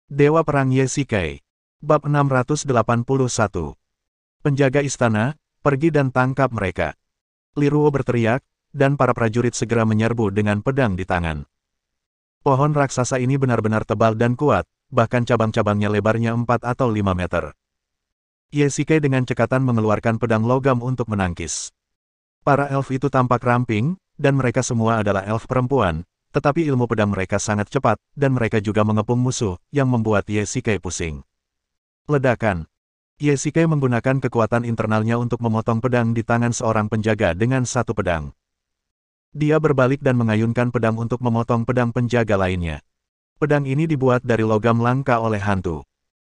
Dewa Perang Ye-Shikai. Bab 681. Penjaga istana, pergi dan tangkap mereka. Li Ruo berteriak, dan para prajurit segera menyerbu dengan pedang di tangan. Pohon raksasa ini benar-benar tebal dan kuat, bahkan cabang-cabangnya lebarnya 4 atau 5 meter. Ye-Shikai dengan cekatan mengeluarkan pedang logam untuk menangkis. Para elf itu tampak ramping, dan mereka semua adalah elf perempuan, tetapi ilmu pedang mereka sangat cepat, dan mereka juga mengepung musuh, yang membuat Ye-Shikai pusing. Ledakan. Ye-Shikai menggunakan kekuatan internalnya untuk memotong pedang di tangan seorang penjaga dengan satu pedang. Dia berbalik dan mengayunkan pedang untuk memotong pedang penjaga lainnya. Pedang ini dibuat dari logam langka oleh hantu.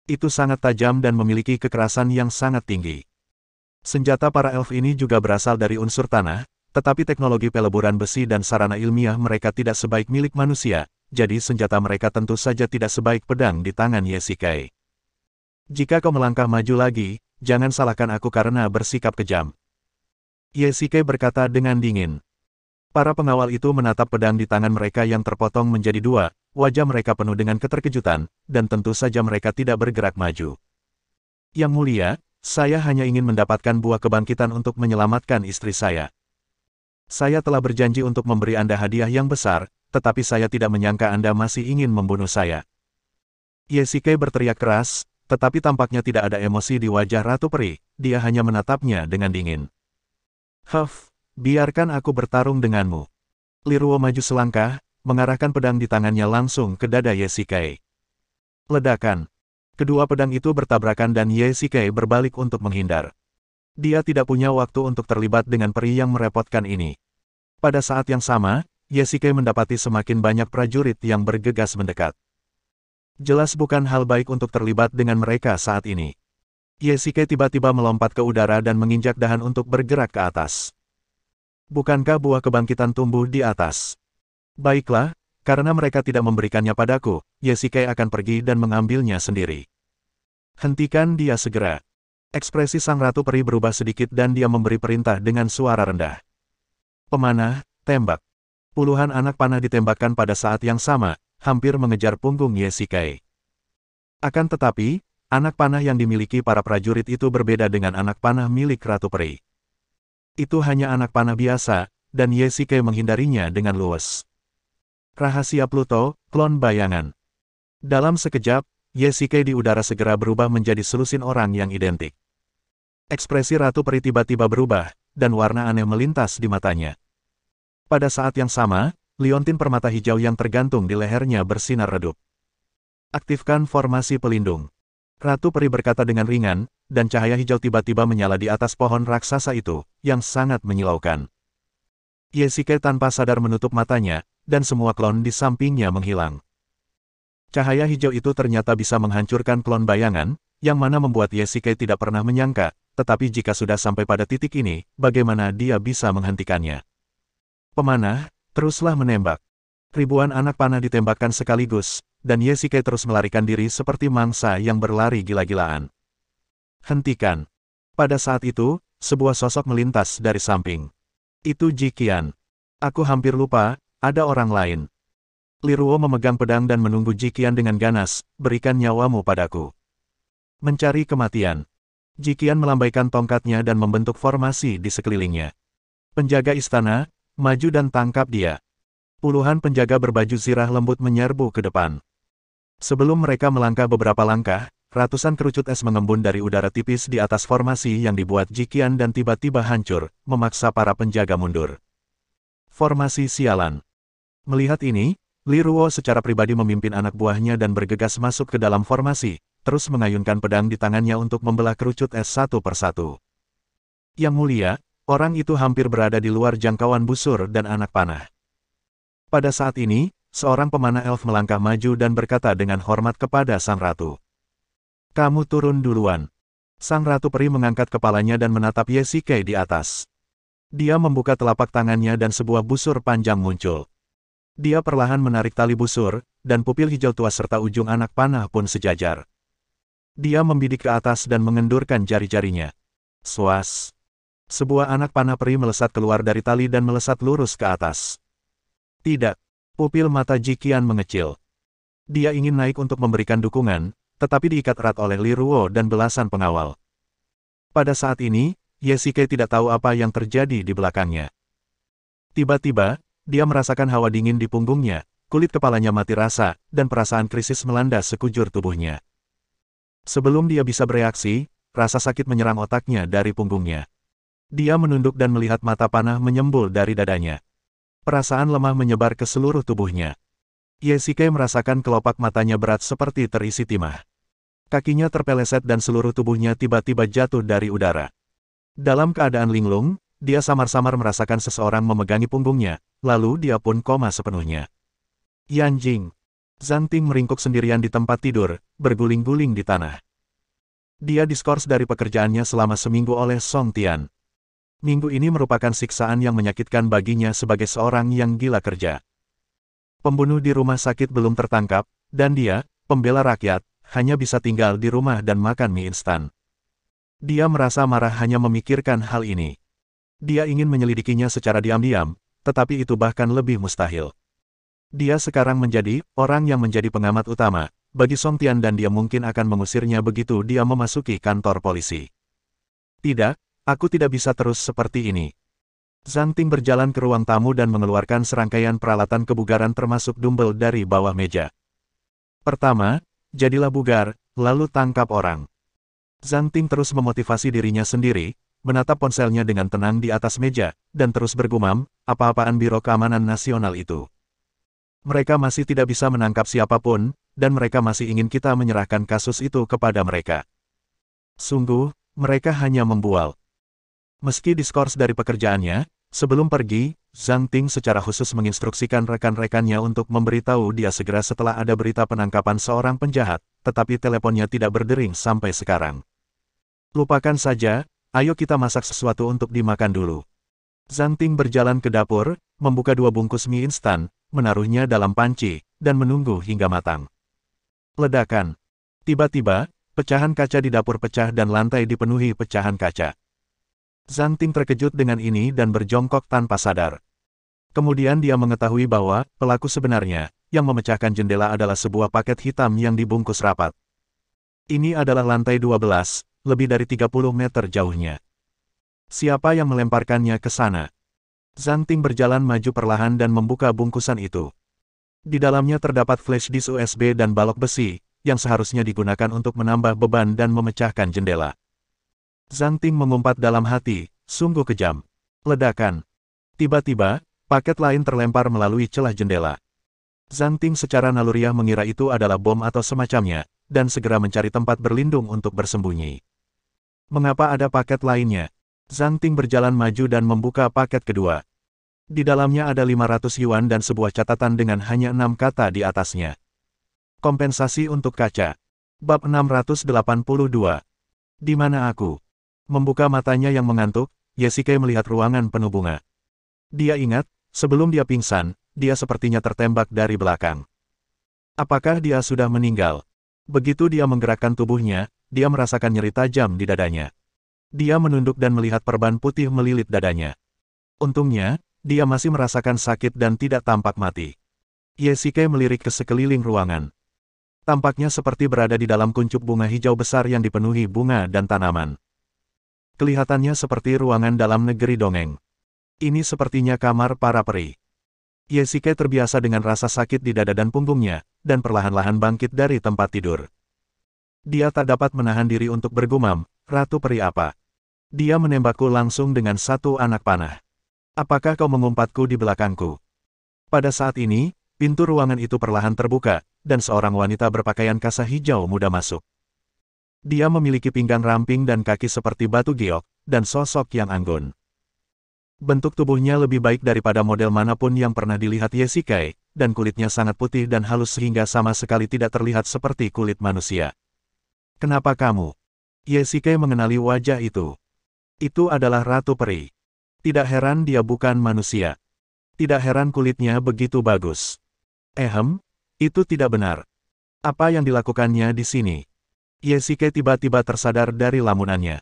Itu sangat tajam dan memiliki kekerasan yang sangat tinggi. Senjata para elf ini juga berasal dari unsur tanah, tetapi teknologi peleburan besi dan sarana ilmiah mereka tidak sebaik milik manusia, jadi senjata mereka tentu saja tidak sebaik pedang di tangan Ye-Shikai. Jika kau melangkah maju lagi, jangan salahkan aku karena bersikap kejam. Ye-Shikai berkata dengan dingin. Para pengawal itu menatap pedang di tangan mereka yang terpotong menjadi dua, wajah mereka penuh dengan keterkejutan, dan tentu saja mereka tidak bergerak maju. Yang mulia, saya hanya ingin mendapatkan buah kebangkitan untuk menyelamatkan istri saya. Saya telah berjanji untuk memberi Anda hadiah yang besar, tetapi saya tidak menyangka Anda masih ingin membunuh saya. Ye-Shikai berteriak keras, tetapi tampaknya tidak ada emosi di wajah Ratu Peri, dia hanya menatapnya dengan dingin. Huff, biarkan aku bertarung denganmu. Li Ruo maju selangkah, mengarahkan pedang di tangannya langsung ke dada Ye-Shikai. Ledakan. Kedua pedang itu bertabrakan dan Ye-Shikai berbalik untuk menghindar. Dia tidak punya waktu untuk terlibat dengan peri yang merepotkan ini. Pada saat yang sama, Ye-Shikai mendapati semakin banyak prajurit yang bergegas mendekat. Jelas bukan hal baik untuk terlibat dengan mereka saat ini. Ye-Shikai tiba-tiba melompat ke udara dan menginjak dahan untuk bergerak ke atas. Bukankah buah kebangkitan tumbuh di atas? Baiklah, karena mereka tidak memberikannya padaku, Ye-Shikai akan pergi dan mengambilnya sendiri. Hentikan dia segera. Ekspresi sang Ratu Peri berubah sedikit dan dia memberi perintah dengan suara rendah. Pemanah, tembak. Puluhan anak panah ditembakkan pada saat yang sama, hampir mengejar punggung Ye-Shikai. Akan tetapi, anak panah yang dimiliki para prajurit itu berbeda dengan anak panah milik Ratu Peri. Itu hanya anak panah biasa, dan Ye-Shikai menghindarinya dengan luwes. Rahasia Pluto, klon bayangan. Dalam sekejap, Ye-Shikai di udara segera berubah menjadi selusin orang yang identik. Ekspresi Ratu Peri tiba-tiba berubah, dan warna aneh melintas di matanya. Pada saat yang sama, liontin permata hijau yang tergantung di lehernya bersinar redup. Aktifkan formasi pelindung. Ratu Peri berkata dengan ringan, dan cahaya hijau tiba-tiba menyala di atas pohon raksasa itu, yang sangat menyilaukan. Ye-Shikai tanpa sadar menutup matanya, dan semua klon di sampingnya menghilang. Cahaya hijau itu ternyata bisa menghancurkan klon bayangan, yang mana membuat Ye-Shikai tidak pernah menyangka, tetapi jika sudah sampai pada titik ini, bagaimana dia bisa menghentikannya? Pemanah, teruslah menembak. Ribuan anak panah ditembakkan sekaligus, dan Ye-Shikai terus melarikan diri seperti mangsa yang berlari gila-gilaan. Hentikan. Pada saat itu, sebuah sosok melintas dari samping. Itu Ji Qian. Aku hampir lupa, ada orang lain. Li Ruo memegang pedang dan menunggu Ji Qian dengan ganas, berikan nyawamu padaku. Mencari kematian. Ji Qian melambaikan tongkatnya dan membentuk formasi di sekelilingnya. Penjaga istana, maju dan tangkap dia. Puluhan penjaga berbaju zirah lembut menyerbu ke depan. Sebelum mereka melangkah beberapa langkah, ratusan kerucut es mengembun dari udara tipis di atas formasi yang dibuat Ji Qian dan tiba-tiba hancur, memaksa para penjaga mundur. Formasi sialan. Melihat ini, Li Ruo secara pribadi memimpin anak buahnya dan bergegas masuk ke dalam formasi, terus mengayunkan pedang di tangannya untuk membelah kerucut es satu persatu. Yang mulia, orang itu hampir berada di luar jangkauan busur dan anak panah. Pada saat ini, seorang pemanah elf melangkah maju dan berkata dengan hormat kepada sang ratu. Kamu turun duluan. Sang Ratu Peri mengangkat kepalanya dan menatap Ye-Shikai di atas. Dia membuka telapak tangannya dan sebuah busur panjang muncul. Dia perlahan menarik tali busur, dan pupil hijau tua serta ujung anak panah pun sejajar. Dia membidik ke atas dan mengendurkan jari-jarinya. Swas. Sebuah anak panah peri melesat keluar dari tali dan melesat lurus ke atas. Tidak. Pupil mata Ji Qian mengecil. Dia ingin naik untuk memberikan dukungan, tetapi diikat erat oleh Li Ruo dan belasan pengawal. Pada saat ini, Ye Shike tidak tahu apa yang terjadi di belakangnya. Tiba-tiba, dia merasakan hawa dingin di punggungnya, kulit kepalanya mati rasa, dan perasaan krisis melanda sekujur tubuhnya. Sebelum dia bisa bereaksi, rasa sakit menyerang otaknya dari punggungnya. Dia menunduk dan melihat mata panah menyembul dari dadanya. Perasaan lemah menyebar ke seluruh tubuhnya. Ye Shike merasakan kelopak matanya berat seperti terisi timah. Kakinya terpeleset dan seluruh tubuhnya tiba-tiba jatuh dari udara. Dalam keadaan linglung, dia samar-samar merasakan seseorang memegangi punggungnya, lalu dia pun koma sepenuhnya. Yan Jing. Zhang Ting meringkuk sendirian di tempat tidur, berguling-guling di tanah. Dia diskors dari pekerjaannya selama seminggu oleh Song Tian. Minggu ini merupakan siksaan yang menyakitkan baginya sebagai seorang yang gila kerja. Pembunuh di rumah sakit belum tertangkap, dan dia, pembela rakyat, hanya bisa tinggal di rumah dan makan mie instan. Dia merasa marah hanya memikirkan hal ini. Dia ingin menyelidikinya secara diam-diam, tetapi itu bahkan lebih mustahil. Dia sekarang menjadi orang yang menjadi pengamat utama bagi Song Tian dan dia mungkin akan mengusirnya begitu dia memasuki kantor polisi. Tidak, aku tidak bisa terus seperti ini. Zhang Ting berjalan ke ruang tamu dan mengeluarkan serangkaian peralatan kebugaran termasuk dumbbell dari bawah meja. Pertama, jadilah bugar, lalu tangkap orang. Zhang Ting terus memotivasi dirinya sendiri, menatap ponselnya dengan tenang di atas meja, dan terus bergumam, apa-apaan Biro Keamanan Nasional itu. Mereka masih tidak bisa menangkap siapapun, dan mereka masih ingin kita menyerahkan kasus itu kepada mereka. Sungguh, mereka hanya membual. Meski diskors dari pekerjaannya, sebelum pergi, Zhang Ting secara khusus menginstruksikan rekan-rekannya untuk memberitahu dia segera setelah ada berita penangkapan seorang penjahat, tetapi teleponnya tidak berdering sampai sekarang. Lupakan saja, ayo kita masak sesuatu untuk dimakan dulu. Zhang Ting berjalan ke dapur, membuka 2 bungkus mie instan, menaruhnya dalam panci, dan menunggu hingga matang. Ledakan. Tiba-tiba, pecahan kaca di dapur pecah dan lantai dipenuhi pecahan kaca. Zhang Ting terkejut dengan ini dan berjongkok tanpa sadar. Kemudian dia mengetahui bahwa pelaku sebenarnya, yang memecahkan jendela adalah sebuah paket hitam yang dibungkus rapat. Ini adalah lantai 12, lebih dari 30 meter jauhnya. Siapa yang melemparkannya ke sana? Zhang Ting berjalan maju perlahan dan membuka bungkusan itu. Di dalamnya terdapat flash disk USB dan balok besi, yang seharusnya digunakan untuk menambah beban dan memecahkan jendela. Zhang Ting mengumpat dalam hati, sungguh kejam. Ledakan. Tiba-tiba, paket lain terlempar melalui celah jendela. Zhang Ting secara naluriah mengira itu adalah bom atau semacamnya, dan segera mencari tempat berlindung untuk bersembunyi. Mengapa ada paket lainnya? Zhang Ting berjalan maju dan membuka paket kedua. Di dalamnya ada 500 yuan dan sebuah catatan dengan hanya 6 kata di atasnya. Kompensasi untuk kaca. Bab 682. Di mana aku? Membuka matanya yang mengantuk, Ye Shike melihat ruangan penuh bunga. Dia ingat, sebelum dia pingsan, dia sepertinya tertembak dari belakang. Apakah dia sudah meninggal? Begitu dia menggerakkan tubuhnya, dia merasakan nyeri tajam di dadanya. Dia menunduk dan melihat perban putih melilit dadanya. Untungnya, dia masih merasakan sakit dan tidak tampak mati. Ye Shike melirik ke sekeliling ruangan. Tampaknya seperti berada di dalam kuncup bunga hijau besar yang dipenuhi bunga dan tanaman. Kelihatannya seperti ruangan dalam negeri dongeng. Ini sepertinya kamar para peri. Ye Shike terbiasa dengan rasa sakit di dada dan punggungnya, dan perlahan-lahan bangkit dari tempat tidur. Dia tak dapat menahan diri untuk bergumam, Ratu Peri apa? Dia menembakku langsung dengan satu anak panah. Apakah kau mengumpatku di belakangku? Pada saat ini, pintu ruangan itu perlahan terbuka, dan seorang wanita berpakaian kasa hijau muda masuk. Dia memiliki pinggang ramping dan kaki seperti batu giok, dan sosok yang anggun. Bentuk tubuhnya lebih baik daripada model manapun yang pernah dilihat Ye Shike, dan kulitnya sangat putih dan halus sehingga sama sekali tidak terlihat seperti kulit manusia. Kenapa kamu? Ye Shike mengenali wajah itu. Itu adalah Ratu Peri. Tidak heran dia bukan manusia. Tidak heran kulitnya begitu bagus. Itu tidak benar. Apa yang dilakukannya di sini? Ye Shike tiba-tiba tersadar dari lamunannya.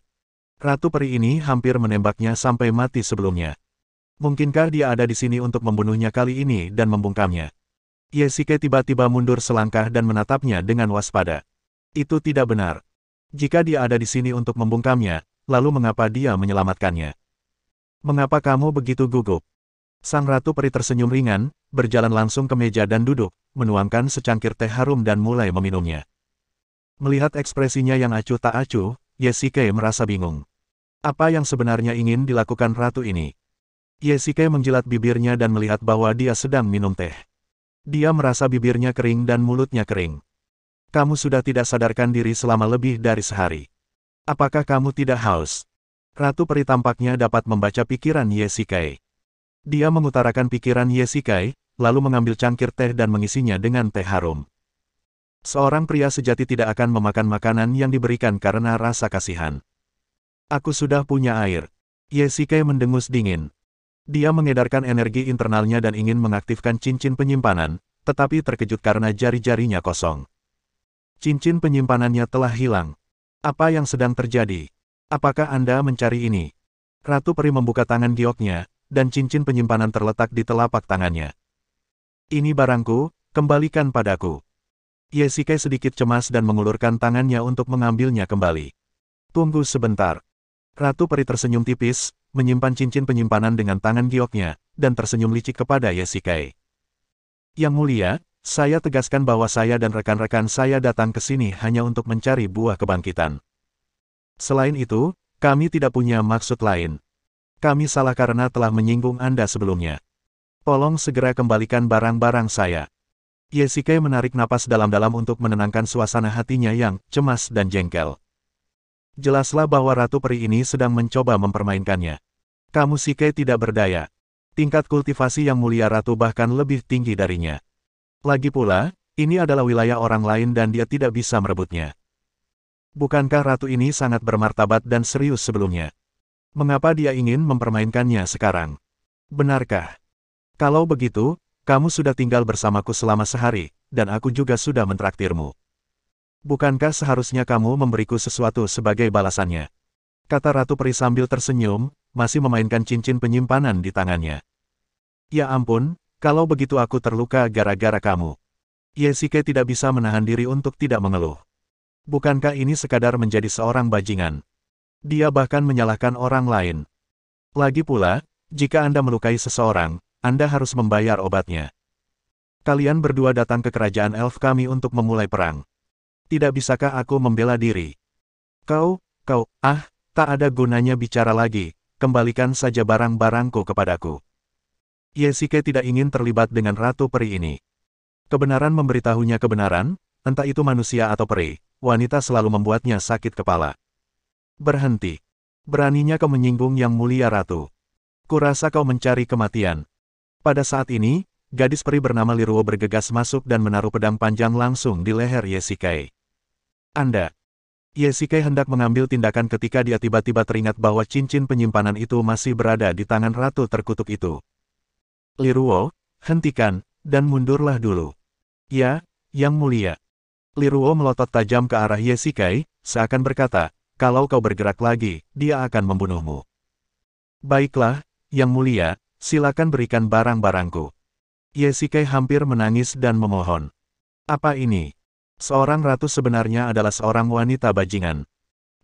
Ratu Peri ini hampir menembaknya sampai mati sebelumnya. Mungkinkah dia ada di sini untuk membunuhnya kali ini dan membungkamnya? Yesike tiba-tiba mundur selangkah dan menatapnya dengan waspada. Itu tidak benar. Jika dia ada di sini untuk membungkamnya, lalu mengapa dia menyelamatkannya? Mengapa kamu begitu gugup? Sang Ratu Peri tersenyum ringan, berjalan langsung ke meja dan duduk, menuangkan secangkir teh harum dan mulai meminumnya. Melihat ekspresinya yang acuh tak acuh, Yesike merasa bingung. Apa yang sebenarnya ingin dilakukan ratu ini? Yesike menjilat bibirnya dan melihat bahwa dia sedang minum teh. Dia merasa bibirnya kering dan mulutnya kering. Kamu sudah tidak sadarkan diri selama lebih dari sehari. Apakah kamu tidak haus? Ratu Peri tampaknya dapat membaca pikiran Yesike. Dia mengutarakan pikiran Yesike, lalu mengambil cangkir teh dan mengisinya dengan teh harum. Seorang pria sejati tidak akan memakan makanan yang diberikan karena rasa kasihan. Aku sudah punya air. Yesike mendengus dingin. Dia mengedarkan energi internalnya dan ingin mengaktifkan cincin penyimpanan, tetapi terkejut karena jari-jarinya kosong. Cincin penyimpanannya telah hilang. Apa yang sedang terjadi? Apakah Anda mencari ini? Ratu Peri membuka tangan gioknya, dan cincin penyimpanan terletak di telapak tangannya. Ini barangku, kembalikan padaku. Yesike sedikit cemas dan mengulurkan tangannya untuk mengambilnya kembali. Tunggu sebentar. Ratu Peri tersenyum tipis, menyimpan cincin penyimpanan dengan tangan gioknya, dan tersenyum licik kepada Yesike. Yang mulia, saya tegaskan bahwa saya dan rekan-rekan saya datang ke sini hanya untuk mencari buah kebangkitan. Selain itu, kami tidak punya maksud lain. Kami salah karena telah menyinggung Anda sebelumnya. Tolong segera kembalikan barang-barang saya. Yesike menarik napas dalam-dalam untuk menenangkan suasana hatinya yang cemas dan jengkel. Jelaslah bahwa Ratu Peri ini sedang mencoba mempermainkannya. Kamu Sike tidak berdaya. Tingkat kultivasi yang mulia Ratu bahkan lebih tinggi darinya. Lagi pula, ini adalah wilayah orang lain dan dia tidak bisa merebutnya. Bukankah Ratu ini sangat bermartabat dan serius sebelumnya? Mengapa dia ingin mempermainkannya sekarang? Benarkah? Kalau begitu, kamu sudah tinggal bersamaku selama sehari, dan aku juga sudah mentraktirmu. Bukankah seharusnya kamu memberiku sesuatu sebagai balasannya? Kata Ratu Peri sambil tersenyum, masih memainkan cincin penyimpanan di tangannya. Ya ampun, kalau begitu aku terluka gara-gara kamu. Yesike tidak bisa menahan diri untuk tidak mengeluh. Bukankah ini sekadar menjadi seorang bajingan? Dia bahkan menyalahkan orang lain. Lagi pula, jika Anda melukai seseorang, Anda harus membayar obatnya. Kalian berdua datang ke kerajaan elf kami untuk memulai perang. Tidak bisakah aku membela diri? Tak ada gunanya bicara lagi, kembalikan saja barang-barangku kepadaku. Yesike tidak ingin terlibat dengan Ratu Peri ini. Kebenaran memberitahunya kebenaran, entah itu manusia atau peri, wanita selalu membuatnya sakit kepala. Berhenti. Beraninya kau menyinggung yang mulia Ratu. Kurasa kau mencari kematian. Pada saat ini, gadis peri bernama Liruo bergegas masuk dan menaruh pedang panjang langsung di leher Yesike. Anda. Yesike hendak mengambil tindakan ketika dia tiba-tiba teringat bahwa cincin penyimpanan itu masih berada di tangan Ratu terkutuk itu. Liruo, hentikan, dan mundurlah dulu. Ya, Yang Mulia. Liruo melotot tajam ke arah Yesike, seakan berkata, kalau kau bergerak lagi, dia akan membunuhmu. Baiklah, Yang Mulia, silakan berikan barang-barangku. Yesike hampir menangis dan memohon. Apa ini? Seorang ratu sebenarnya adalah seorang wanita bajingan.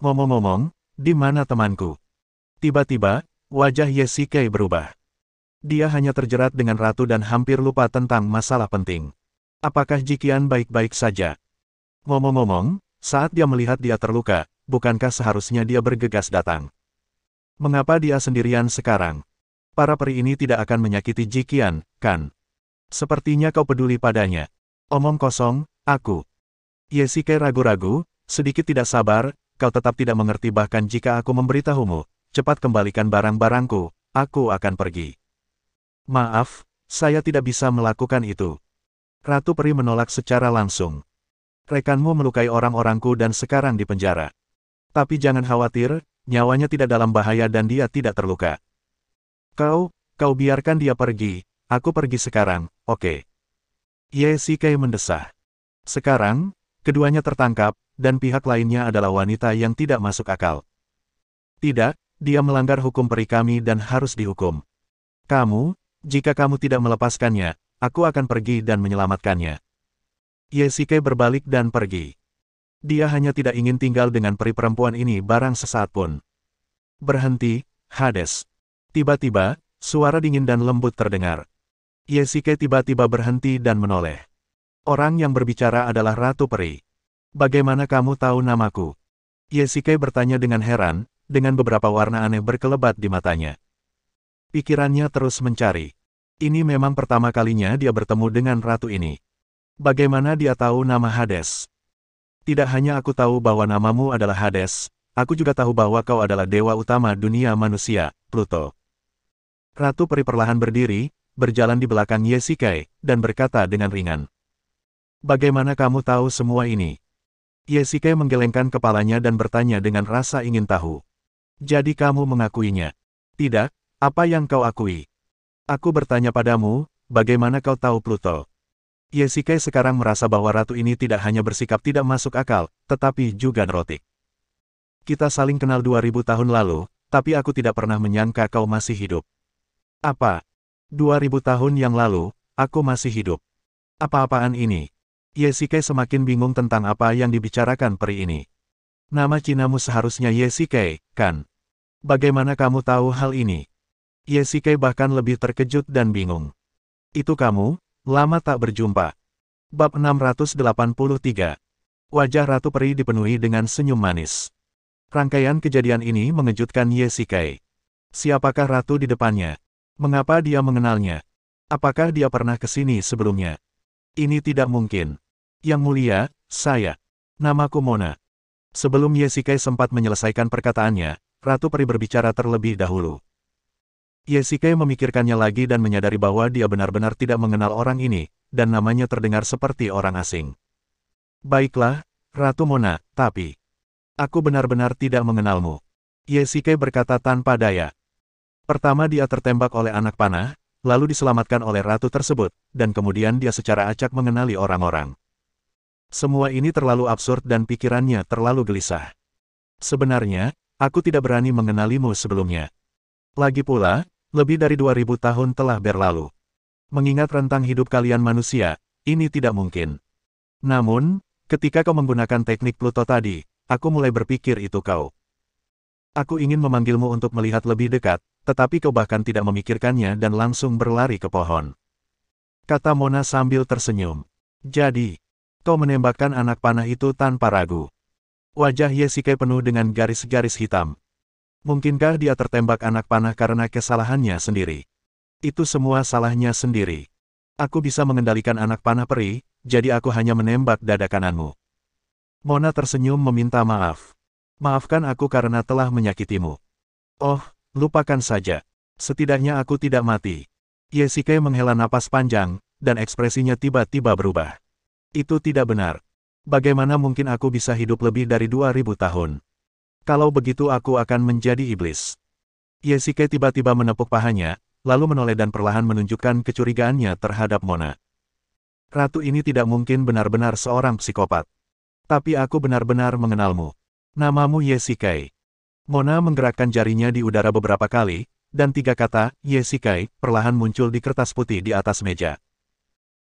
Ngomong-ngomong, di mana temanku? Tiba-tiba, wajah Yesike berubah. Dia hanya terjerat dengan ratu dan hampir lupa tentang masalah penting. Apakah Jiqian baik-baik saja? Ngomong-ngomong, saat dia melihat dia terluka, bukankah seharusnya dia bergegas datang? Mengapa dia sendirian sekarang? Para peri ini tidak akan menyakiti Jiqian, kan? Sepertinya kau peduli padanya. Omong kosong, aku. Yesike ragu-ragu, sedikit tidak sabar, kau tetap tidak mengerti bahkan jika aku memberitahumu, cepat kembalikan barang-barangku, aku akan pergi. Maaf, saya tidak bisa melakukan itu. Ratu Peri menolak secara langsung. Rekanmu melukai orang-orangku dan sekarang di penjara. Tapi jangan khawatir, nyawanya tidak dalam bahaya dan dia tidak terluka. Kau biarkan dia pergi, aku pergi sekarang, oke? Yesike mendesah. Sekarang, keduanya tertangkap, dan pihak lainnya adalah wanita yang tidak masuk akal. Tidak, dia melanggar hukum peri kami dan harus dihukum. Jika kamu tidak melepaskannya, aku akan pergi dan menyelamatkannya. Yesike berbalik dan pergi. Dia hanya tidak ingin tinggal dengan peri perempuan ini barang sesaat pun. Berhenti, Hades. Tiba-tiba, suara dingin dan lembut terdengar. Yesike tiba-tiba berhenti dan menoleh. Orang yang berbicara adalah Ratu Peri. Bagaimana kamu tahu namaku? Yesike bertanya dengan heran, dengan beberapa warna aneh berkelebat di matanya. Pikirannya terus mencari. Ini memang pertama kalinya dia bertemu dengan ratu ini. Bagaimana dia tahu nama Hades? Tidak hanya aku tahu bahwa namamu adalah Hades, aku juga tahu bahwa kau adalah dewa utama dunia manusia, Pluto. Ratu Peri perlahan berdiri, berjalan di belakang Yesike, dan berkata dengan ringan. Bagaimana kamu tahu semua ini? Yesike menggelengkan kepalanya dan bertanya dengan rasa ingin tahu. Jadi kamu mengakuinya? Tidak. Apa yang kau akui? Aku bertanya padamu, bagaimana kau tahu Pluto? Yesike sekarang merasa bahwa ratu ini tidak hanya bersikap tidak masuk akal, tetapi juga neurotik. Kita saling kenal 2000 tahun lalu, tapi aku tidak pernah menyangka kau masih hidup. Apa? 2000 tahun yang lalu, aku masih hidup. Apa-apaan ini? Yesike semakin bingung tentang apa yang dibicarakan peri ini. Nama Cinamu seharusnya Yesike, kan? Bagaimana kamu tahu hal ini? Yesike bahkan lebih terkejut dan bingung. Itu kamu, lama tak berjumpa. Bab 683. Wajah Ratu Peri dipenuhi dengan senyum manis. Rangkaian kejadian ini mengejutkan Yesike. Siapakah ratu di depannya? Mengapa dia mengenalnya? Apakah dia pernah ke sini sebelumnya? Ini tidak mungkin. Yang mulia, saya. Namaku Mona. Sebelum Yesike sempat menyelesaikan perkataannya, Ratu Peri berbicara terlebih dahulu. Yesike memikirkannya lagi dan menyadari bahwa dia benar-benar tidak mengenal orang ini, dan namanya terdengar seperti orang asing. Baiklah, Ratu Mona, tapi aku benar-benar tidak mengenalmu. Yesike berkata tanpa daya. Pertama dia tertembak oleh anak panah, lalu diselamatkan oleh ratu tersebut, dan kemudian dia secara acak mengenali orang-orang. Semua ini terlalu absurd dan pikirannya terlalu gelisah. Sebenarnya, aku tidak berani mengenalimu sebelumnya. Lagi pula, lebih dari 2000 tahun telah berlalu. Mengingat rentang hidup kalian manusia, ini tidak mungkin. Namun, ketika kau menggunakan teknik Pluto tadi, aku mulai berpikir itu kau. Aku ingin memanggilmu untuk melihat lebih dekat, tetapi kau bahkan tidak memikirkannya dan langsung berlari ke pohon. Kata Mona sambil tersenyum. Jadi, kau menembakkan anak panah itu tanpa ragu. Wajah Yesike penuh dengan garis-garis hitam. Mungkinkah dia tertembak anak panah karena kesalahannya sendiri? Itu semua salahnya sendiri. Aku bisa mengendalikan anak panah peri, jadi aku hanya menembak dada kananmu. Mona tersenyum meminta maaf. Maafkan aku karena telah menyakitimu. Oh, lupakan saja. Setidaknya aku tidak mati. Yesike menghela napas panjang, dan ekspresinya tiba-tiba berubah. Itu tidak benar. Bagaimana mungkin aku bisa hidup lebih dari 2000 tahun? Kalau begitu aku akan menjadi iblis. Yesike tiba-tiba menepuk pahanya, lalu menoleh dan perlahan menunjukkan kecurigaannya terhadap Mona. Ratu ini tidak mungkin benar-benar seorang psikopat. Tapi aku benar-benar mengenalmu. Namamu Yesike. Mona menggerakkan jarinya di udara beberapa kali, dan 3 kata, Yesike, perlahan muncul di kertas putih di atas meja.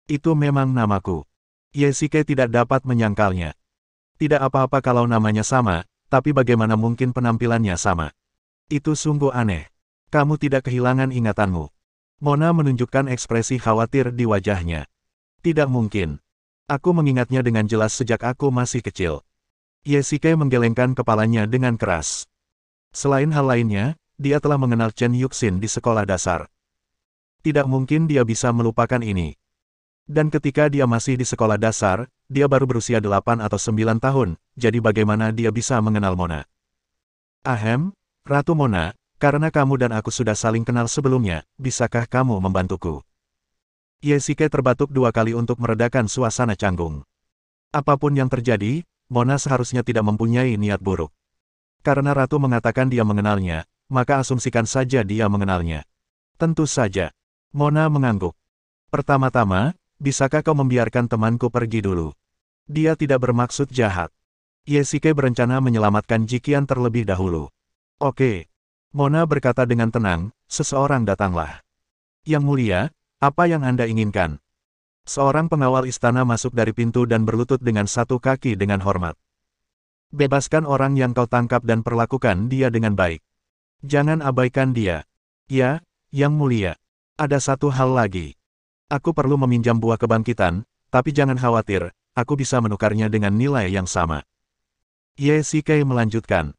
Itu memang namaku. Yesike tidak dapat menyangkalnya. Tidak apa-apa kalau namanya sama, tapi bagaimana mungkin penampilannya sama? Itu sungguh aneh. Kamu tidak kehilangan ingatanmu. Mona menunjukkan ekspresi khawatir di wajahnya. Tidak mungkin. Aku mengingatnya dengan jelas sejak aku masih kecil. Yesike menggelengkan kepalanya dengan keras. Selain hal lainnya, dia telah mengenal Chen Yuxin di sekolah dasar. Tidak mungkin dia bisa melupakan ini. Dan ketika dia masih di sekolah dasar, dia baru berusia 8 atau 9 tahun, jadi bagaimana dia bisa mengenal Mona? Ahem, Ratu Mona, karena kamu dan aku sudah saling kenal sebelumnya, bisakah kamu membantuku? Yesike terbatuk 2 kali untuk meredakan suasana canggung. Apapun yang terjadi, Mona seharusnya tidak mempunyai niat buruk. Karena Ratu mengatakan dia mengenalnya, maka asumsikan saja dia mengenalnya. Tentu saja. Mona mengangguk. Pertama-tama, bisakah kau membiarkan temanku pergi dulu? Dia tidak bermaksud jahat. Yesike berencana menyelamatkan Jiqian terlebih dahulu. Oke. Mona berkata dengan tenang, seseorang datanglah. Yang mulia, apa yang Anda inginkan? Seorang pengawal istana masuk dari pintu dan berlutut dengan satu kaki dengan hormat. Bebaskan orang yang kau tangkap dan perlakukan dia dengan baik. Jangan abaikan dia. Ya, Yang Mulia. Ada satu hal lagi. Aku perlu meminjam buah kebangkitan, tapi jangan khawatir, aku bisa menukarnya dengan nilai yang sama. Ye Shikai melanjutkan.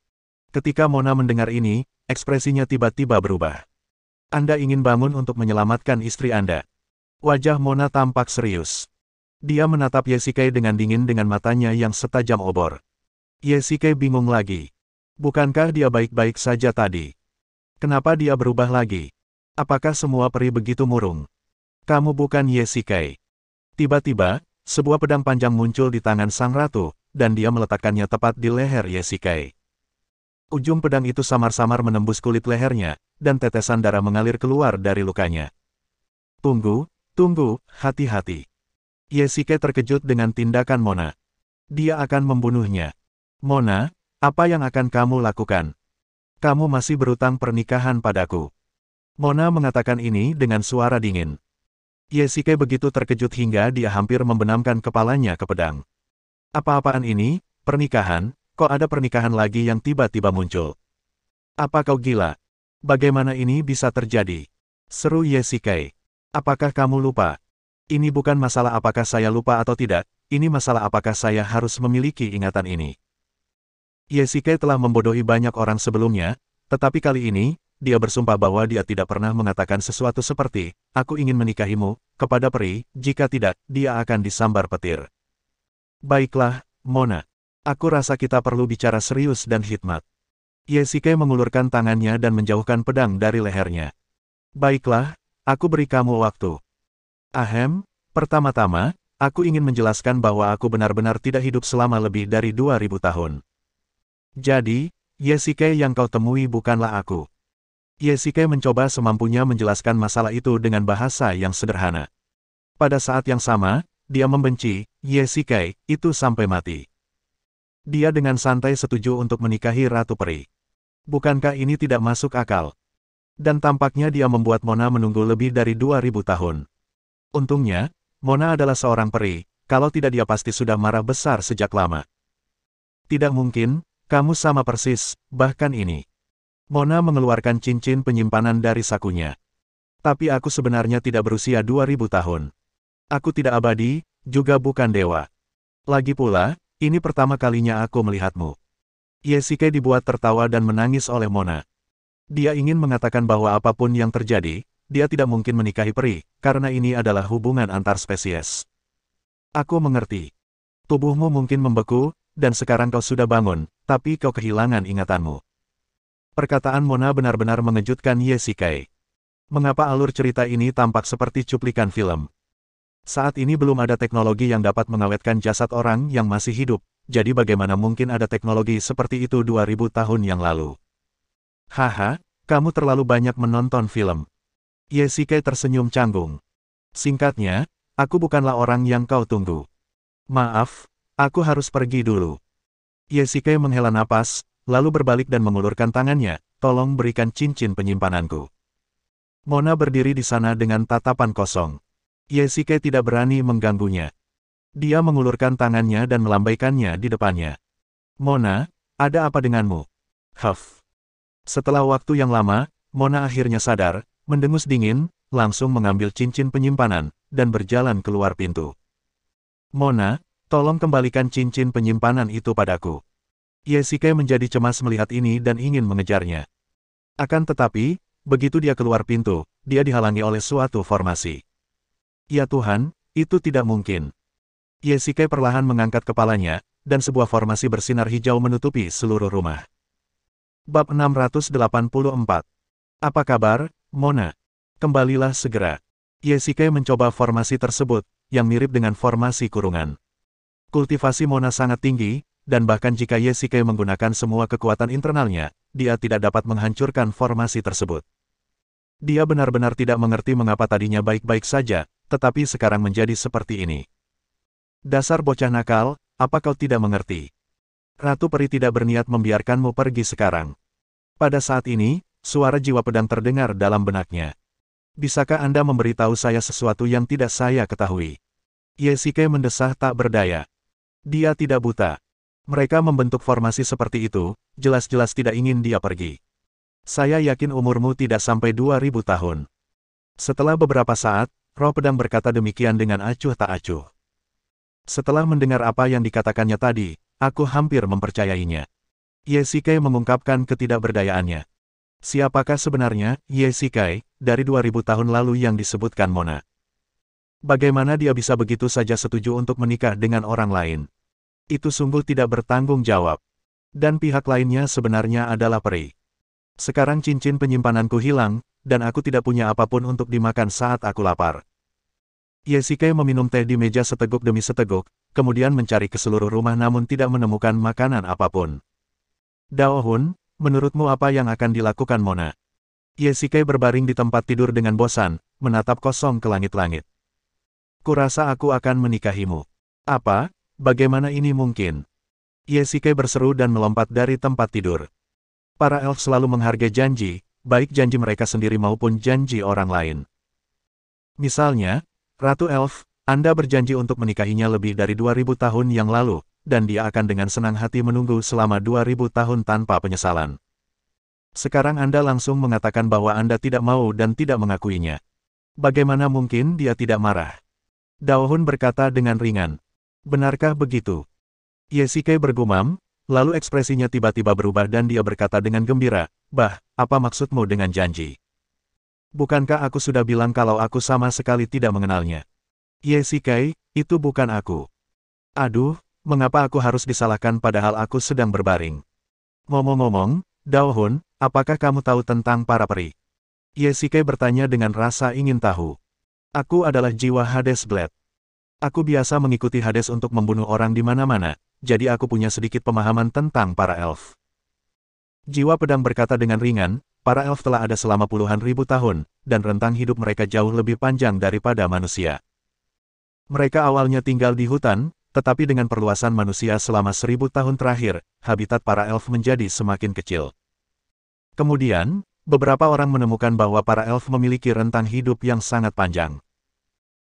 Ketika Mona mendengar ini, ekspresinya tiba-tiba berubah. Anda ingin bangun untuk menyelamatkan istri Anda. Wajah Mona tampak serius. Dia menatap Ye Shikai dengan dingin dengan matanya yang setajam obor. Ye Shikai bingung lagi. Bukankah dia baik-baik saja tadi? Kenapa dia berubah lagi? Apakah semua peri begitu murung? Kamu bukan Ye Shikai. Tiba-tiba, sebuah pedang panjang muncul di tangan sang ratu, dan dia meletakkannya tepat di leher Ye Shikai. Ujung pedang itu samar-samar menembus kulit lehernya, dan tetesan darah mengalir keluar dari lukanya. Tunggu, hati-hati. Ye Shikai terkejut dengan tindakan Mona. Dia akan membunuhnya. Mona, apa yang akan kamu lakukan? Kamu masih berutang pernikahan padaku. Mona mengatakan ini dengan suara dingin. Ye Shikai begitu terkejut hingga dia hampir membenamkan kepalanya ke pedang. Apa-apaan ini, pernikahan, kok ada pernikahan lagi yang tiba-tiba muncul? Apa kau gila? Bagaimana ini bisa terjadi? Seru Ye Shikai. Apakah kamu lupa? Ini bukan masalah apakah saya lupa atau tidak, ini masalah apakah saya harus memiliki ingatan ini. Ye Shikai telah membodohi banyak orang sebelumnya, tetapi kali ini, dia bersumpah bahwa dia tidak pernah mengatakan sesuatu seperti, aku ingin menikahimu, kepada peri, jika tidak, dia akan disambar petir. Baiklah, Mona. Aku rasa kita perlu bicara serius dan hikmat. Ye Shikai mengulurkan tangannya dan menjauhkan pedang dari lehernya. Baiklah, aku beri kamu waktu. Ahem, pertama-tama, aku ingin menjelaskan bahwa aku benar-benar tidak hidup selama lebih dari 2000 tahun. Jadi, Ye Shikai yang kau temui bukanlah aku. Ye Shikai mencoba semampunya menjelaskan masalah itu dengan bahasa yang sederhana. Pada saat yang sama, dia membenci Ye Shikai itu sampai mati. Dia dengan santai setuju untuk menikahi Ratu Peri. Bukankah ini tidak masuk akal? Dan tampaknya dia membuat Mona menunggu lebih dari 2000 tahun. Untungnya, Mona adalah seorang peri, kalau tidak dia pasti sudah marah besar sejak lama. Tidak mungkin, kamu sama persis, bahkan ini. Mona mengeluarkan cincin penyimpanan dari sakunya. Tapi aku sebenarnya tidak berusia 2000 tahun. Aku tidak abadi, juga bukan dewa. Lagi pula, ini pertama kalinya aku melihatmu. Ye Shikai dibuat tertawa dan menangis oleh Mona. Dia ingin mengatakan bahwa apapun yang terjadi, dia tidak mungkin menikahi peri, karena ini adalah hubungan antar spesies. Aku mengerti. Tubuhmu mungkin membeku, dan sekarang kau sudah bangun, tapi kau kehilangan ingatanmu. Perkataan Mona benar-benar mengejutkan Ye Shikai. Mengapa alur cerita ini tampak seperti cuplikan film? Saat ini belum ada teknologi yang dapat mengawetkan jasad orang yang masih hidup, jadi bagaimana mungkin ada teknologi seperti itu 2000 tahun yang lalu? Haha, kamu terlalu banyak menonton film. Ye Shikai tersenyum canggung. Singkatnya, aku bukanlah orang yang kau tunggu. Maaf, aku harus pergi dulu. Ye Shikai menghela napas, lalu berbalik dan mengulurkan tangannya, tolong berikan cincin penyimpananku. Mona berdiri di sana dengan tatapan kosong. Ye Shikai tidak berani mengganggunya. Dia mengulurkan tangannya dan melambaikannya di depannya. Mona, ada apa denganmu? Huff. Setelah waktu yang lama, Mona akhirnya sadar, mendengus dingin, langsung mengambil cincin penyimpanan, dan berjalan keluar pintu. Mona, tolong kembalikan cincin penyimpanan itu padaku. Ye Shikai menjadi cemas melihat ini dan ingin mengejarnya. Akan tetapi, begitu dia keluar pintu, dia dihalangi oleh suatu formasi. Ya Tuhan, itu tidak mungkin. Ye Shikai perlahan mengangkat kepalanya, dan sebuah formasi bersinar hijau menutupi seluruh rumah. Bab 684. Apa kabar, Mona? Kembalilah segera. Ye Shikai mencoba formasi tersebut, yang mirip dengan formasi kurungan. Kultivasi Mona sangat tinggi, dan bahkan jika Ye Shikai menggunakan semua kekuatan internalnya, dia tidak dapat menghancurkan formasi tersebut. Dia benar-benar tidak mengerti mengapa tadinya baik-baik saja, tetapi sekarang menjadi seperti ini. Dasar bocah nakal, apa kau tidak mengerti? Ratu Peri tidak berniat membiarkanmu pergi sekarang. Pada saat ini, suara jiwa pedang terdengar dalam benaknya. Bisakah Anda memberitahu saya sesuatu yang tidak saya ketahui? Ye Shike mendesah tak berdaya. Dia tidak buta. Mereka membentuk formasi seperti itu, jelas-jelas tidak ingin dia pergi. Saya yakin umurmu tidak sampai 2000 tahun. Setelah beberapa saat, roh pedang berkata demikian dengan acuh tak acuh. Setelah mendengar apa yang dikatakannya tadi, aku hampir mempercayainya. Ye Shike mengungkapkan ketidakberdayaannya. Siapakah sebenarnya Ye Shike dari 2000 tahun lalu yang disebutkan Mona? Bagaimana dia bisa begitu saja setuju untuk menikah dengan orang lain? Itu sungguh tidak bertanggung jawab. Dan pihak lainnya sebenarnya adalah peri. Sekarang cincin penyimpananku hilang, dan aku tidak punya apapun untuk dimakan saat aku lapar. Ye Shike meminum teh di meja seteguk demi seteguk, kemudian mencari ke seluruh rumah namun tidak menemukan makanan apapun. Dao Hun, menurutmu apa yang akan dilakukan Mona? Ye Shike berbaring di tempat tidur dengan bosan, menatap kosong ke langit-langit. Kurasa aku akan menikahimu. Apa? Bagaimana ini mungkin? Ye Shike berseru dan melompat dari tempat tidur. Para elf selalu menghargai janji, baik janji mereka sendiri maupun janji orang lain. Misalnya, Ratu Elf, Anda berjanji untuk menikahinya lebih dari 2000 tahun yang lalu, dan dia akan dengan senang hati menunggu selama 2000 tahun tanpa penyesalan. Sekarang Anda langsung mengatakan bahwa Anda tidak mau dan tidak mengakuinya. Bagaimana mungkin dia tidak marah? Dao Hun berkata dengan ringan. Benarkah begitu? Ye Shike bergumam, lalu ekspresinya tiba-tiba berubah dan dia berkata dengan gembira, "Bah, apa maksudmu dengan janji? Bukankah aku sudah bilang kalau aku sama sekali tidak mengenalnya?" Ye Shike, itu bukan aku. Aduh, mengapa aku harus disalahkan padahal aku sedang berbaring? Ngomong-ngomong, Dao Hun, apakah kamu tahu tentang para peri? Ye Shike bertanya dengan rasa ingin tahu. Aku adalah jiwa Hades Blade. Aku biasa mengikuti Hades untuk membunuh orang di mana-mana, jadi aku punya sedikit pemahaman tentang para elf. Jiwa pedang berkata dengan ringan, para elf telah ada selama puluhan ribu tahun, dan rentang hidup mereka jauh lebih panjang daripada manusia. Mereka awalnya tinggal di hutan, tetapi dengan perluasan manusia selama 1000 tahun terakhir, habitat para elf menjadi semakin kecil. Kemudian, beberapa orang menemukan bahwa para elf memiliki rentang hidup yang sangat panjang.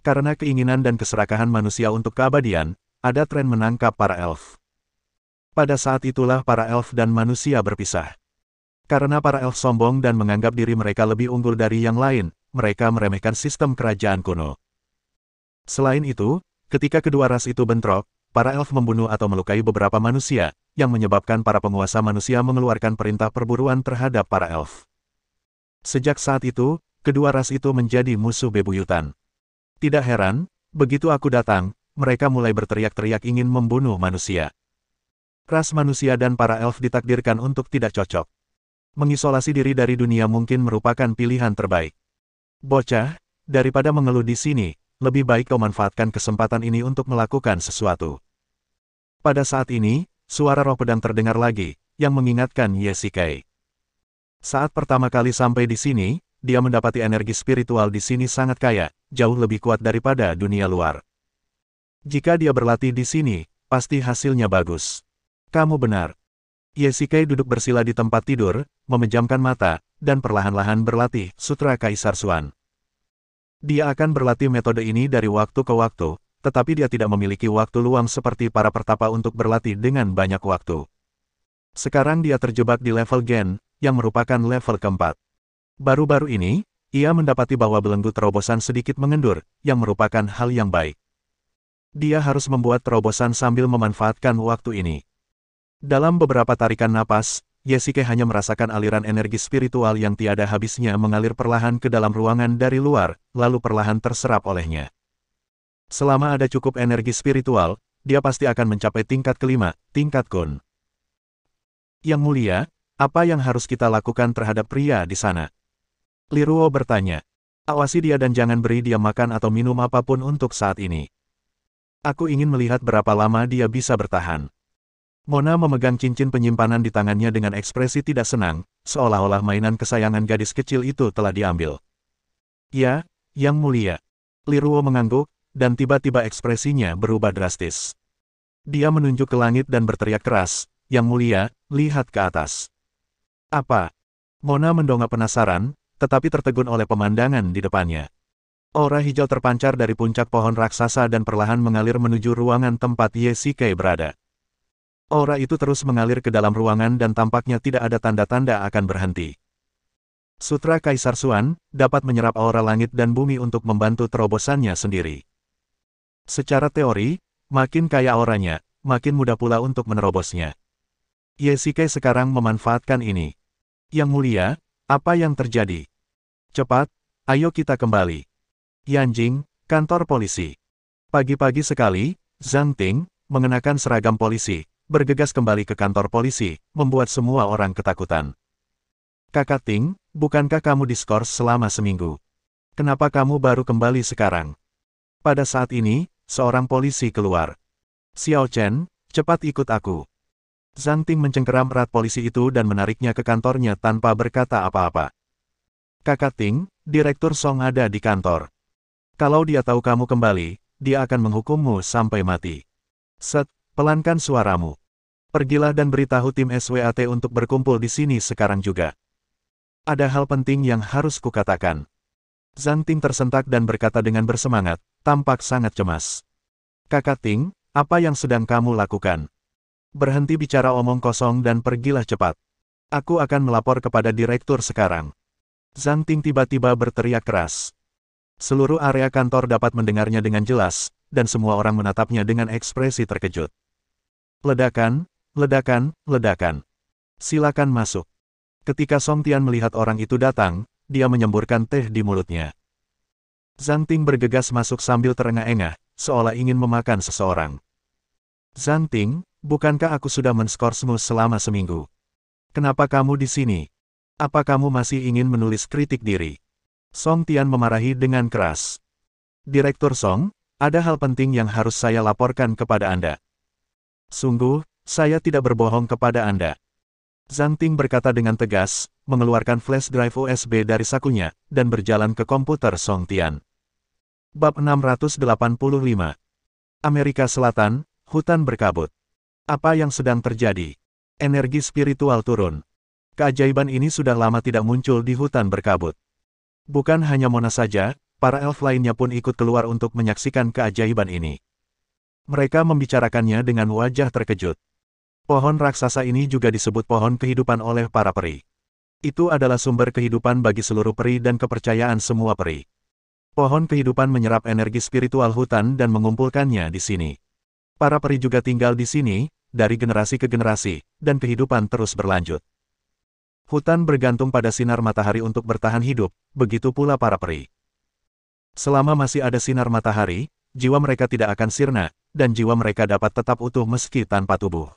Karena keinginan dan keserakahan manusia untuk keabadian, ada tren menangkap para elf. Pada saat itulah para elf dan manusia berpisah. Karena para elf sombong dan menganggap diri mereka lebih unggul dari yang lain, mereka meremehkan sistem kerajaan kuno. Selain itu, ketika kedua ras itu bentrok, para elf membunuh atau melukai beberapa manusia, yang menyebabkan para penguasa manusia mengeluarkan perintah perburuan terhadap para elf. Sejak saat itu, kedua ras itu menjadi musuh bebuyutan. Tidak heran, begitu aku datang, mereka mulai berteriak-teriak ingin membunuh manusia. Ras manusia dan para elf ditakdirkan untuk tidak cocok. Mengisolasi diri dari dunia mungkin merupakan pilihan terbaik. Bocah, daripada mengeluh di sini, lebih baik kau manfaatkan kesempatan ini untuk melakukan sesuatu. Pada saat ini, suara roh pedang terdengar lagi, yang mengingatkan Ye Shike. Saat pertama kali sampai di sini, dia mendapati energi spiritual di sini sangat kaya, jauh lebih kuat daripada dunia luar. Jika dia berlatih di sini, pasti hasilnya bagus. Kamu benar. Ye Shike duduk bersila di tempat tidur, memejamkan mata, dan perlahan-lahan berlatih Sutra Kaisar Xuan. Dia akan berlatih metode ini dari waktu ke waktu, tetapi dia tidak memiliki waktu luang seperti para pertapa untuk berlatih dengan banyak waktu. Sekarang dia terjebak di level Gen, yang merupakan level keempat. Baru-baru ini, ia mendapati bahwa belenggu terobosan sedikit mengendur, yang merupakan hal yang baik. Dia harus membuat terobosan sambil memanfaatkan waktu ini. Dalam beberapa tarikan napas, Ye Shike hanya merasakan aliran energi spiritual yang tiada habisnya mengalir perlahan ke dalam ruangan dari luar, lalu perlahan terserap olehnya. Selama ada cukup energi spiritual, dia pasti akan mencapai tingkat kelima, tingkat Kun. Yang mulia, apa yang harus kita lakukan terhadap pria di sana? Li Ruo bertanya. Awasi dia dan jangan beri dia makan atau minum apapun untuk saat ini. Aku ingin melihat berapa lama dia bisa bertahan. Mona memegang cincin penyimpanan di tangannya dengan ekspresi tidak senang, seolah-olah mainan kesayangan gadis kecil itu telah diambil. Ya, Yang Mulia. Li Ruo mengangguk, dan tiba-tiba ekspresinya berubah drastis. Dia menunjuk ke langit dan berteriak keras, "Yang Mulia, lihat ke atas." Apa? Mona mendongak penasaran, tetapi tertegun oleh pemandangan di depannya. Aura hijau terpancar dari puncak pohon raksasa dan perlahan mengalir menuju ruangan tempat Ye Shikai berada. Aura itu terus mengalir ke dalam ruangan dan tampaknya tidak ada tanda-tanda akan berhenti. Sutra Kaisar Xuan dapat menyerap aura langit dan bumi untuk membantu terobosannya sendiri. Secara teori, makin kaya auranya, makin mudah pula untuk menerobosnya. Ye Shikai sekarang memanfaatkan ini. Yang mulia, apa yang terjadi? Cepat, ayo kita kembali. Yanjing, kantor polisi. Pagi-pagi sekali, Zhang Ting, mengenakan seragam polisi, bergegas kembali ke kantor polisi, membuat semua orang ketakutan. Kakak Ting, bukankah kamu diskors selama seminggu? Kenapa kamu baru kembali sekarang? Pada saat ini, seorang polisi keluar. Xiao Chen, cepat ikut aku. Zhang Ting mencengkeram erat polisi itu dan menariknya ke kantornya tanpa berkata apa-apa. Kakak Ting, Direktur Song ada di kantor. Kalau dia tahu kamu kembali, dia akan menghukummu sampai mati. Set, pelankan suaramu. Pergilah dan beritahu tim SWAT untuk berkumpul di sini sekarang juga. Ada hal penting yang harus kukatakan. Zhang Ting tersentak dan berkata dengan bersemangat, tampak sangat cemas. Kakak Ting, apa yang sedang kamu lakukan? Berhenti bicara omong kosong dan pergilah cepat. Aku akan melapor kepada direktur sekarang. Zhang Ting tiba-tiba berteriak keras. Seluruh area kantor dapat mendengarnya dengan jelas, dan semua orang menatapnya dengan ekspresi terkejut. Ledakan, ledakan, ledakan. Silakan masuk. Ketika Song Tian melihat orang itu datang, dia menyemburkan teh di mulutnya. Zhang Ting bergegas masuk sambil terengah-engah, seolah ingin memakan seseorang. Zhang Ting, bukankah aku sudah menskorsmu selama seminggu? Kenapa kamu di sini? Apa kamu masih ingin menulis kritik diri? Song Tian memarahi dengan keras. Direktur Song, ada hal penting yang harus saya laporkan kepada Anda. Sungguh, saya tidak berbohong kepada Anda. Zhang Ting berkata dengan tegas, mengeluarkan flash drive USB dari sakunya, dan berjalan ke komputer Song Tian. Bab 685. Amerika Selatan, hutan berkabut. Apa yang sedang terjadi? Energi spiritual turun. Keajaiban ini sudah lama tidak muncul di hutan berkabut. Bukan hanya Mona saja, para elf lainnya pun ikut keluar untuk menyaksikan keajaiban ini. Mereka membicarakannya dengan wajah terkejut. Pohon raksasa ini juga disebut pohon kehidupan oleh para peri. Itu adalah sumber kehidupan bagi seluruh peri dan kepercayaan semua peri. Pohon kehidupan menyerap energi spiritual hutan dan mengumpulkannya di sini. Para peri juga tinggal di sini, dari generasi ke generasi, dan kehidupan terus berlanjut. Hutan bergantung pada sinar matahari untuk bertahan hidup, begitu pula para peri. Selama masih ada sinar matahari, jiwa mereka tidak akan sirna, dan jiwa mereka dapat tetap utuh meski tanpa tubuh.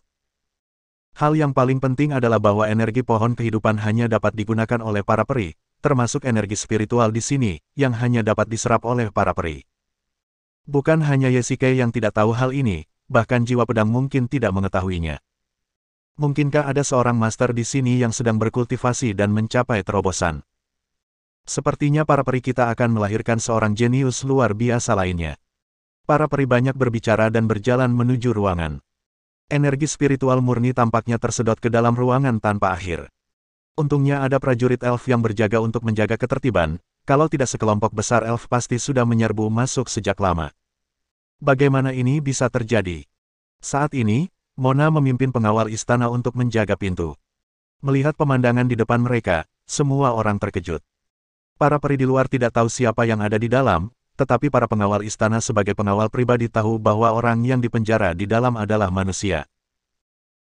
Hal yang paling penting adalah bahwa energi pohon kehidupan hanya dapat digunakan oleh para peri, termasuk energi spiritual di sini, yang hanya dapat diserap oleh para peri. Bukan hanya Ye Shikai yang tidak tahu hal ini, bahkan jiwa pedang mungkin tidak mengetahuinya. Mungkinkah ada seorang master di sini yang sedang berkultivasi dan mencapai terobosan? Sepertinya para peri kita akan melahirkan seorang jenius luar biasa lainnya. Para peri banyak berbicara dan berjalan menuju ruangan. Energi spiritual murni tampaknya tersedot ke dalam ruangan tanpa akhir. Untungnya ada prajurit elf yang berjaga untuk menjaga ketertiban, kalau tidak sekelompok besar elf pasti sudah menyerbu masuk sejak lama. Bagaimana ini bisa terjadi? Saat ini, Mona memimpin pengawal istana untuk menjaga pintu. Melihat pemandangan di depan mereka, semua orang terkejut. Para peri di luar tidak tahu siapa yang ada di dalam, tetapi para pengawal istana sebagai pengawal pribadi tahu bahwa orang yang dipenjara di dalam adalah manusia.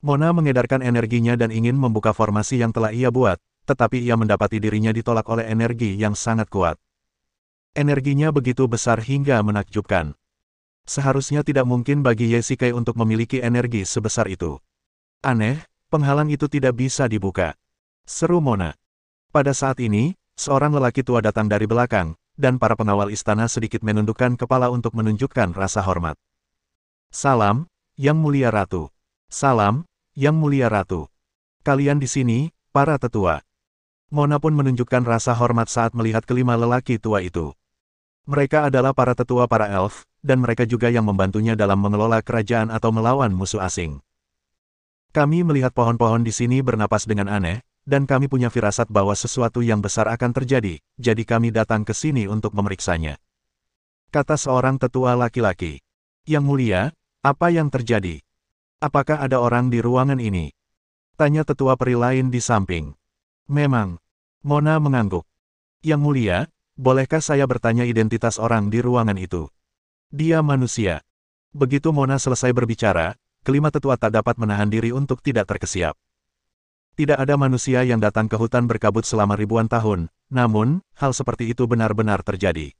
Mona mengedarkan energinya dan ingin membuka formasi yang telah ia buat, tetapi ia mendapati dirinya ditolak oleh energi yang sangat kuat. Energinya begitu besar hingga menakjubkan. Seharusnya tidak mungkin bagi Ye Shikai untuk memiliki energi sebesar itu. Aneh, penghalang itu tidak bisa dibuka. Seru Mona. Pada saat ini, seorang lelaki tua datang dari belakang, dan para pengawal istana sedikit menundukkan kepala untuk menunjukkan rasa hormat. Salam, Yang Mulia Ratu. Salam, Yang Mulia Ratu. Kalian di sini, para tetua. Mona pun menunjukkan rasa hormat saat melihat kelima lelaki tua itu. Mereka adalah para tetua para elf, dan mereka juga yang membantunya dalam mengelola kerajaan atau melawan musuh asing. Kami melihat pohon-pohon di sini bernapas dengan aneh, dan kami punya firasat bahwa sesuatu yang besar akan terjadi, jadi kami datang ke sini untuk memeriksanya. kata seorang tetua laki-laki. Yang mulia, apa yang terjadi? Apakah ada orang di ruangan ini? Tanya tetua peri lain di samping. Memang. Mona mengangguk. Yang mulia, bolehkah saya bertanya identitas orang di ruangan itu? Dia manusia. Begitu Mona selesai berbicara, kelima tetua tak dapat menahan diri untuk tidak terkesiap. Tidak ada manusia yang datang ke hutan berkabut selama ribuan tahun, namun, hal seperti itu benar-benar terjadi.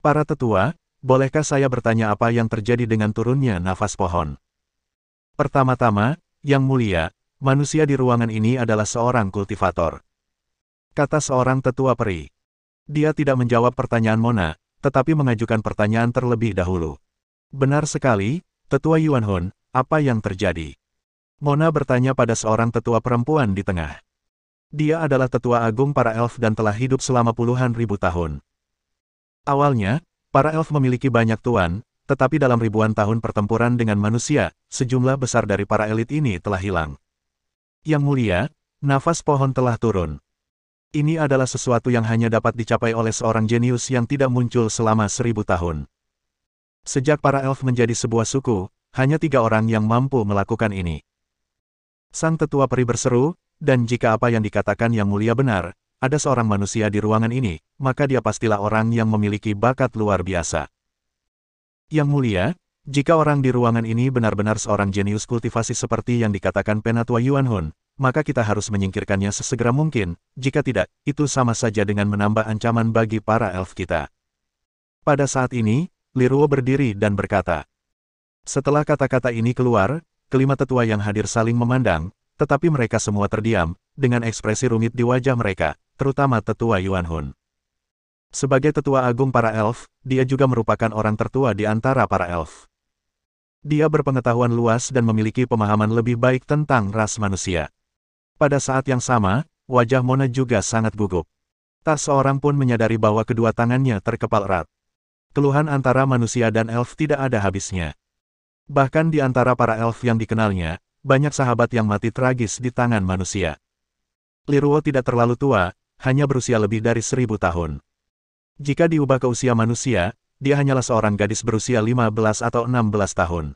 Para tetua, bolehkah saya bertanya apa yang terjadi dengan turunnya nafas pohon? Pertama-tama, Yang mulia, manusia di ruangan ini adalah seorang kultivator. Kata seorang tetua peri. Dia tidak menjawab pertanyaan Mona, tetapi mengajukan pertanyaan terlebih dahulu. Benar sekali, tetua Yuan Hun, apa yang terjadi? Mona bertanya pada seorang tetua perempuan di tengah. Dia adalah tetua agung para elf dan telah hidup selama puluhan ribu tahun. Awalnya, para elf memiliki banyak tuan, tetapi dalam ribuan tahun pertempuran dengan manusia, sejumlah besar dari para elit ini telah hilang. Yang mulia, nafas pohon telah turun. Ini adalah sesuatu yang hanya dapat dicapai oleh seorang jenius yang tidak muncul selama 1000 tahun. Sejak para elf menjadi sebuah suku, hanya 3 orang yang mampu melakukan ini. Sang tetua peri berseru, dan jika apa yang dikatakan Yang Mulia benar, ada seorang manusia di ruangan ini, maka dia pastilah orang yang memiliki bakat luar biasa. Yang Mulia, jika orang di ruangan ini benar-benar seorang jenius kultivasi seperti yang dikatakan Penatua Yuan Hun, maka kita harus menyingkirkannya sesegera mungkin, jika tidak, itu sama saja dengan menambah ancaman bagi para elf kita. Pada saat ini, Liruo berdiri dan berkata. Setelah kata-kata ini keluar, kelima tetua yang hadir saling memandang, tetapi mereka semua terdiam, dengan ekspresi rumit di wajah mereka, terutama tetua Yuan Hun. Sebagai tetua agung para elf, dia juga merupakan orang tertua di antara para elf. Dia berpengetahuan luas dan memiliki pemahaman lebih baik tentang ras manusia. Pada saat yang sama, wajah Mona juga sangat gugup. Tak seorang pun menyadari bahwa kedua tangannya terkepal erat. Keluhan antara manusia dan elf tidak ada habisnya. Bahkan di antara para elf yang dikenalnya, banyak sahabat yang mati tragis di tangan manusia. Liruo tidak terlalu tua, hanya berusia lebih dari 1000 tahun. Jika diubah ke usia manusia, dia hanyalah seorang gadis berusia 15 atau 16 tahun.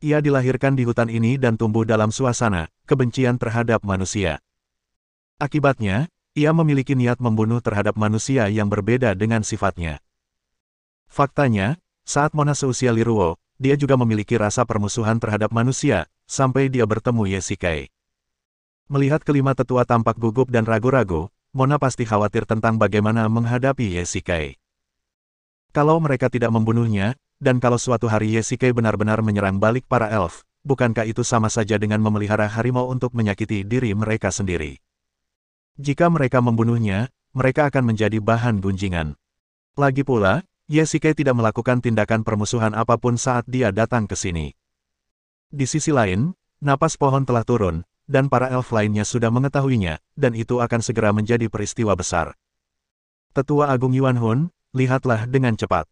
Ia dilahirkan di hutan ini dan tumbuh dalam suasana kebencian terhadap manusia. Akibatnya, ia memiliki niat membunuh terhadap manusia yang berbeda dengan sifatnya. Faktanya, saat Mona seusia Liruo, dia juga memiliki rasa permusuhan terhadap manusia, sampai dia bertemu Ye Shikai. Melihat kelima tetua tampak gugup dan ragu-ragu, Mona pasti khawatir tentang bagaimana menghadapi Ye Shikai. Kalau mereka tidak membunuhnya, dan kalau suatu hari Ye Shikai benar-benar menyerang balik para elf, bukankah itu sama saja dengan memelihara harimau untuk menyakiti diri mereka sendiri? Jika mereka membunuhnya, mereka akan menjadi bahan gunjingan. Lagi pula, Ye Shikai tidak melakukan tindakan permusuhan apapun saat dia datang ke sini. Di sisi lain, napas pohon telah turun, dan para elf lainnya sudah mengetahuinya, dan itu akan segera menjadi peristiwa besar. Tetua Agung Yuan Hun, lihatlah dengan cepat.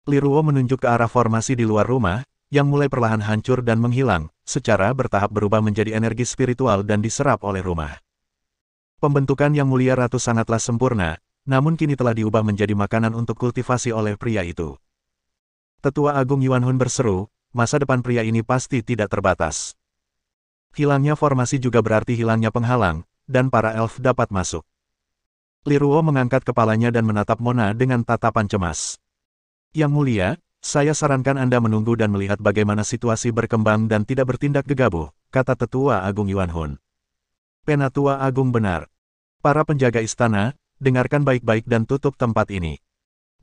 Liruo menunjuk ke arah formasi di luar rumah, yang mulai perlahan hancur dan menghilang, secara bertahap berubah menjadi energi spiritual dan diserap oleh rumah. Pembentukan Yang Mulia Ratu sangatlah sempurna, namun kini telah diubah menjadi makanan untuk kultivasi oleh pria itu. Tetua Agung Yuan Hun berseru, masa depan pria ini pasti tidak terbatas. Hilangnya formasi juga berarti hilangnya penghalang, dan para elf dapat masuk. Liruo mengangkat kepalanya dan menatap Mona dengan tatapan cemas. Yang Mulia, saya sarankan Anda menunggu dan melihat bagaimana situasi berkembang dan tidak bertindak gegabah, kata Tetua Agung Yuan Hun. Penatua Agung benar. Para penjaga istana, dengarkan baik-baik dan tutup tempat ini.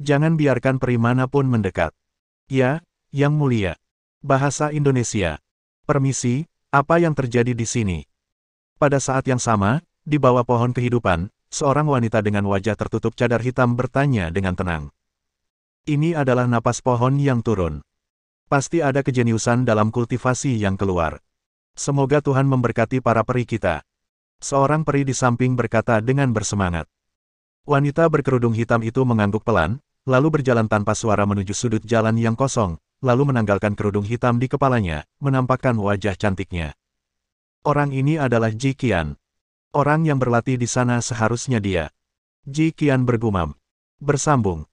Jangan biarkan peri manapun mendekat. Ya, Yang Mulia. Bahasa Indonesia. Permisi, apa yang terjadi di sini? Pada saat yang sama, di bawah pohon kehidupan, seorang wanita dengan wajah tertutup cadar hitam bertanya dengan tenang. Ini adalah napas pohon yang turun. Pasti ada kejeniusan dalam kultivasi yang keluar. Semoga Tuhan memberkati para peri kita. Seorang peri di samping berkata dengan bersemangat. Wanita berkerudung hitam itu mengangguk pelan, lalu berjalan tanpa suara menuju sudut jalan yang kosong, lalu menanggalkan kerudung hitam di kepalanya, menampakkan wajah cantiknya. Orang ini adalah Ji Qian. Orang yang berlatih di sana seharusnya dia. Ji Qian bergumam. Bersambung.